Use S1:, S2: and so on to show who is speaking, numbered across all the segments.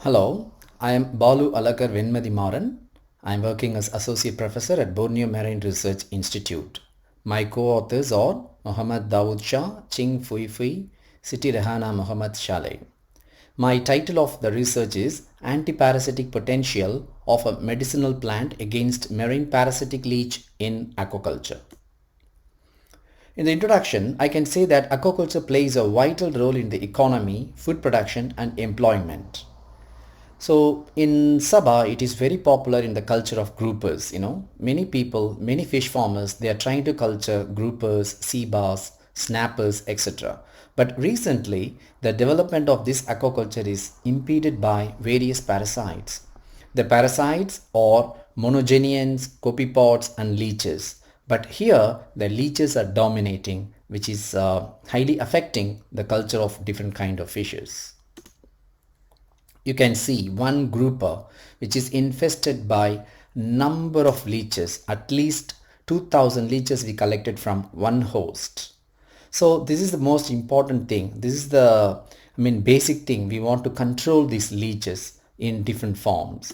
S1: Hello, I am Balu Alakar Venmadi Maran. I am working as Associate Professor at Borneo Marine Research Institute. My co-authors are Muhammad Dawood Shah, Ching Fui Fui, Siti Rehana Muhammad Shaleh. My title of the research is Anti-Parasitic Potential of a Medicinal Plant Against Marine Parasitic Leech in Aquaculture. In the introduction, I can say that aquaculture plays a vital role in the economy, food production and employment. So in Sabah, it is very popular in the culture of groupers. Many people, many fish farmers, they are trying to culture groupers, sea bass, snappers, etc. But recently, the development of this aquaculture is impeded by various parasites. The parasites are monogenians, copepods and leeches. But here, the leeches are dominating, which is highly affecting the culture of different kind of fishes. You can see one grouper which is infested by number of leeches, at least 2000 leeches we collected from one host. So this is the most important thing. This is the basic thing. We want to control these leeches in different forms.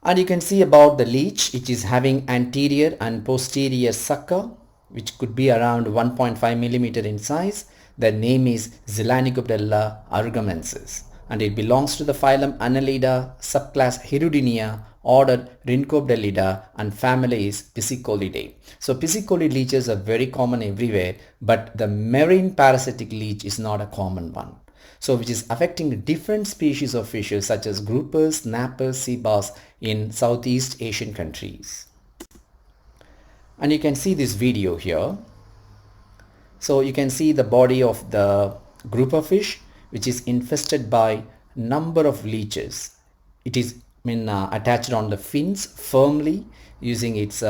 S1: And you can see about the leech, which is having anterior and posterior sucker, which could be around 1.5 millimeter in size. The name is Zeylanicobdella arugamensis, and it belongs to the phylum Annelida, subclass Hirudinia, order Rhincobdellida, and family is Piscicolidae. So Piscicolid leeches are very common everywhere, but the marine parasitic leech is not a common one. So which is affecting different species of fishes such as groupers, snappers, sea bass in Southeast Asian countries. And you can see this video here. So you can see the body of the grouper fish which is infested by number of leeches. It is attached on the fins firmly using its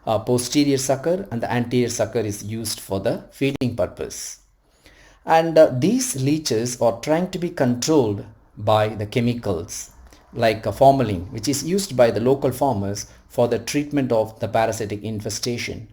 S1: posterior sucker, and the anterior sucker is used for the feeding purpose. And these leeches are trying to be controlled by the chemicals like formalin, which is used by the local farmers for the treatment of the parasitic infestation.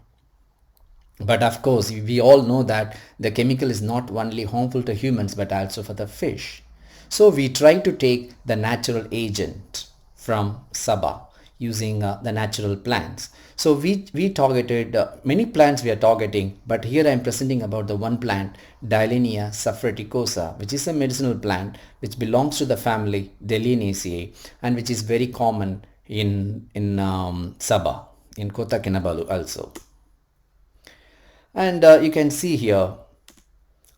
S1: But of course, we all know that the chemical is not only harmful to humans but also for the fish. So we try to take the natural agent from Sabah using the natural plants. So we targeted many plants we are targeting, but here I am presenting about the one plant, Dillenia safraticosa, which is a medicinal plant which belongs to the family Zeylanicobdella and which is very common in Sabah, in Kota Kinabalu also. And you can see here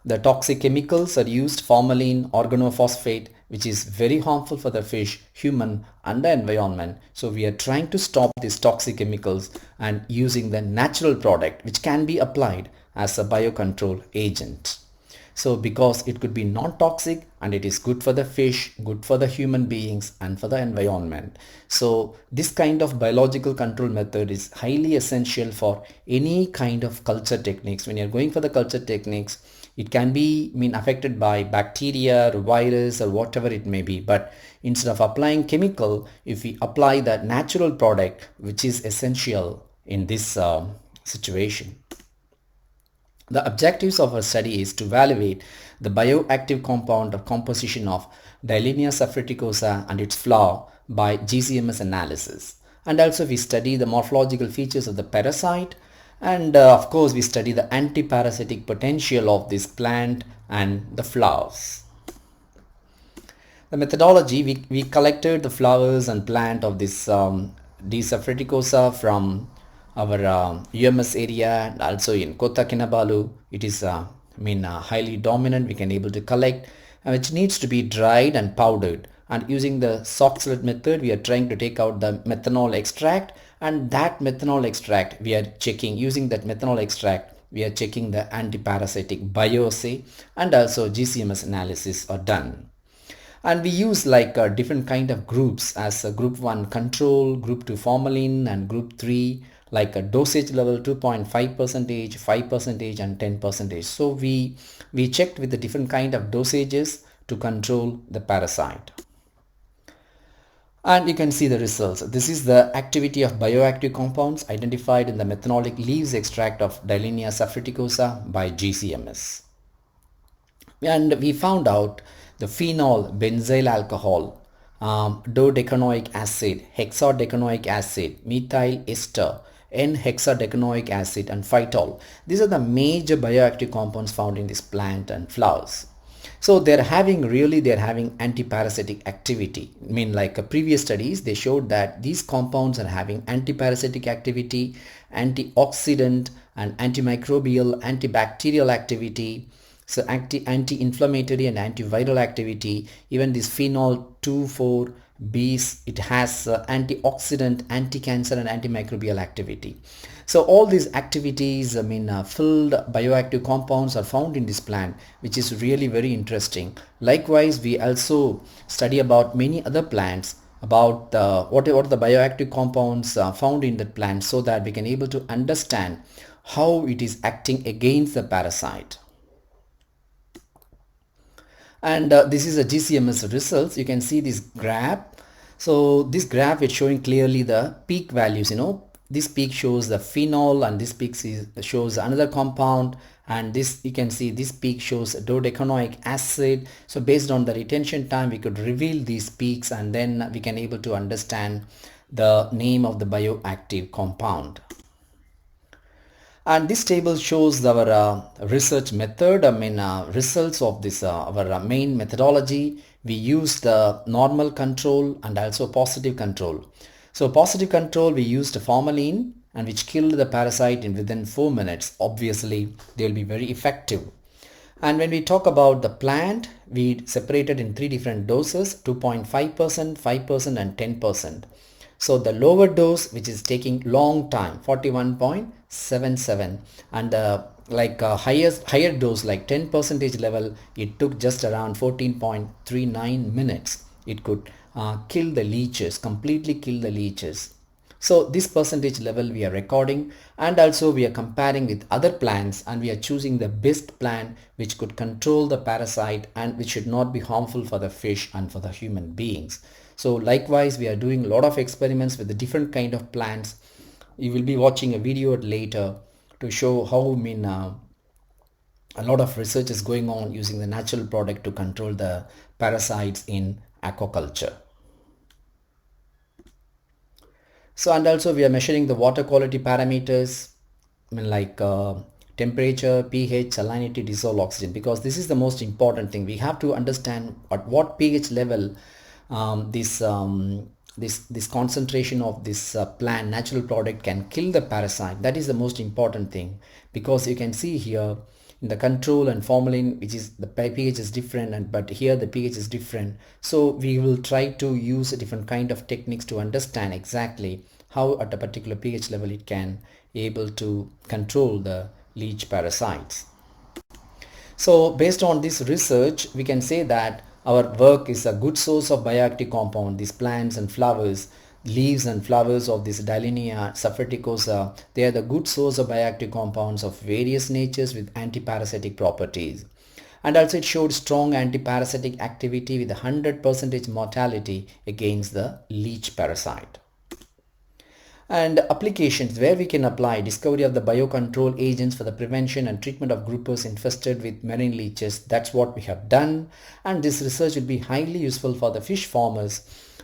S1: the toxic chemicals are used, formalin, organophosphate, which is very harmful for the fish, human and the environment. So we are trying to stop these toxic chemicals and using the natural product which can be applied as a biocontrol agent. So because it could be non-toxic and it is good for the fish, good for the human beings and for the environment. So this kind of biological control method is highly essential for any kind of culture techniques. When you're going for the culture techniques, it can be affected by bacteria or virus or whatever it may be. But instead of applying chemical, if we apply that natural product, which is essential in this situation. The objectives of our study is to evaluate the bioactive compound or composition of Dillenia safraticosa and its flower by GCMS analysis. And also we study the morphological features of the parasite, and of course we study the anti-parasitic potential of this plant and the flowers. The methodology, we collected the flowers and plant of this D. safraticosa from our UMS area and also in Kota Kinabalu. It is highly dominant. We can able to collect, which needs to be dried and powdered, and using the sock slit method we are trying to take out the methanol extract, and that methanol extract we are checking. Using that methanol extract we are checking the antiparasitic bioassay, and also GCMS analysis are done. And we use like different kind of groups as a group 1 control, group 2 formalin, and group 3 like a dosage level 2.5%, 5% and 10%. So we checked with the different kind of dosages to control the parasite. And you can see the results. This is the activity of bioactive compounds identified in the methanolic leaves extract of Dillenia safraticosa by GCMS. and we found out the phenol benzyl alcohol, dodecanoic acid, hexadecanoic acid, methyl ester, N-hexadecanoic acid, and phytol. These are the major bioactive compounds found in this plant and flowers. So they're having antiparasitic activity. I mean, like previous studies, they showed that these compounds are having antiparasitic activity, antioxidant and antimicrobial, antibacterial activity, so anti-inflammatory and antiviral activity. Even this phenol 2,4-B, it has antioxidant, anti-cancer and antimicrobial activity. So all these activities, filled bioactive compounds are found in this plant, which is really very interesting. Likewise, we also study about many other plants, about what are the bioactive compounds found in that plant, so that we can able to understand how it is acting against the parasite. And this is a GCMS results. You can see this graph. So this graph is showing clearly the peak values. This peak shows the phenol, and this peak shows another compound, and this, you can see this peak shows dodecanoic acid. So based on the retention time, we could reveal these peaks, and then we can able to understand the name of the bioactive compound. And this table shows our research method, results of this our main methodology. We used the normal control and also positive control. So positive control, we used formalin, and which killed the parasite in within 4 minutes. Obviously, they will be very effective. And when we talk about the plant, we separated in 3 different doses: 2.5%, 5% and 10%. So the lower dose, which is taking long time, 41.77, and higher dose like 10% level, it took just around 14.39 minutes. It could kill the leeches, completely kill the leeches. So this percentage level we are recording, and also we are comparing with other plants, and we are choosing the best plant which could control the parasite and which should not be harmful for the fish and for the human beings. So likewise, we are doing a lot of experiments with the different kind of plants. You will be watching a video later to show how a lot of research is going on using the natural product to control the parasites in aquaculture. So, and also we are measuring the water quality parameters, temperature, pH, salinity, dissolved oxygen, because this is the most important thing. We have to understand at what pH level this concentration of this plant natural product can kill the parasite. That is the most important thing, because you can see here in the control and formalin, which is the pH is different, but here the pH is different. So we will try to use a different kind of techniques to understand exactly how at a particular pH level it can able to control the leech parasites. So based on this research, we can say that our work is a good source of bioactive compound. These plants and flowers, leaves and flowers of this Dalinia saffreticosa, they are the good source of bioactive compounds of various natures with antiparasitic properties. And also it showed strong antiparasitic activity with 100% mortality against the leech parasite. And applications where we can apply: discovery of the biocontrol agents for the prevention and treatment of groupers infested with marine leeches. That's what we have done, and this research will be highly useful for the fish farmers,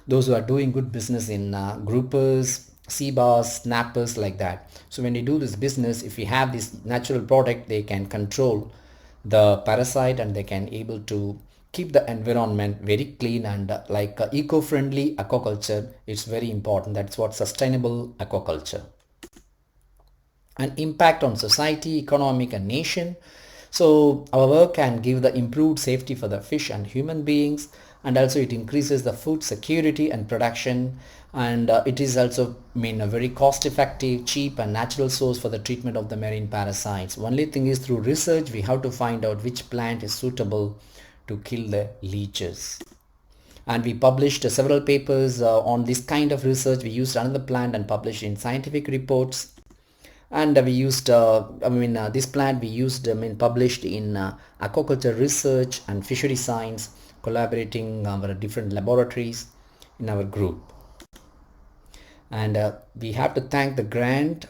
S1: those who are doing good business in groupers, sea bass, snappers, like that. So when they do this business, if we have this natural product, they can control the parasite and they can able to keep the environment very clean, and eco-friendly aquaculture is very important. That's what sustainable aquaculture. An impact on society, economic and nation. So our work can give the improved safety for the fish and human beings, and also it increases the food security and production, and it is also a very cost effective, cheap and natural source for the treatment of the marine parasites. Only thing is, through research we have to find out which plant is suitable to kill the leeches. And we published several papers on this kind of research. We used another plant and published in scientific reports. And we used this plant we used published in aquaculture research and fishery science, collaborating our different laboratories in our group. And we have to thank the grant,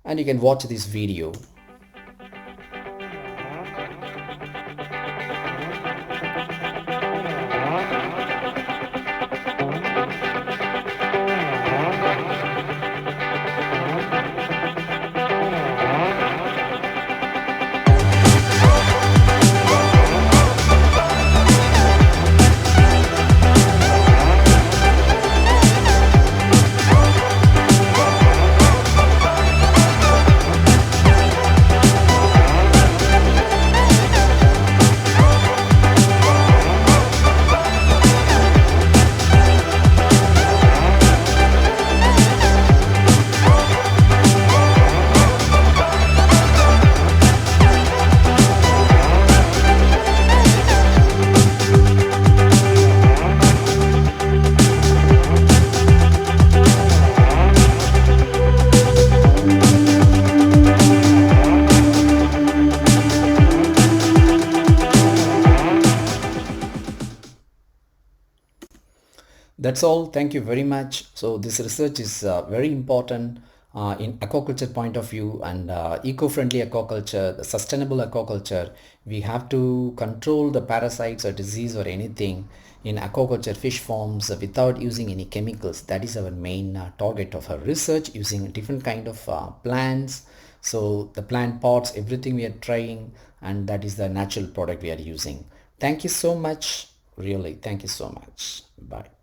S1: and you can watch this video. That's all. Thank you very much. So this research is very important in aquaculture point of view, and eco-friendly aquaculture, the sustainable aquaculture. We have to control the parasites or disease or anything in aquaculture fish farms without using any chemicals. That is our main target of our research, using different kind of plants. So the plant pots, everything we are trying, and that is the natural product we are using. Thank you so much. Really, thank you so much. Bye.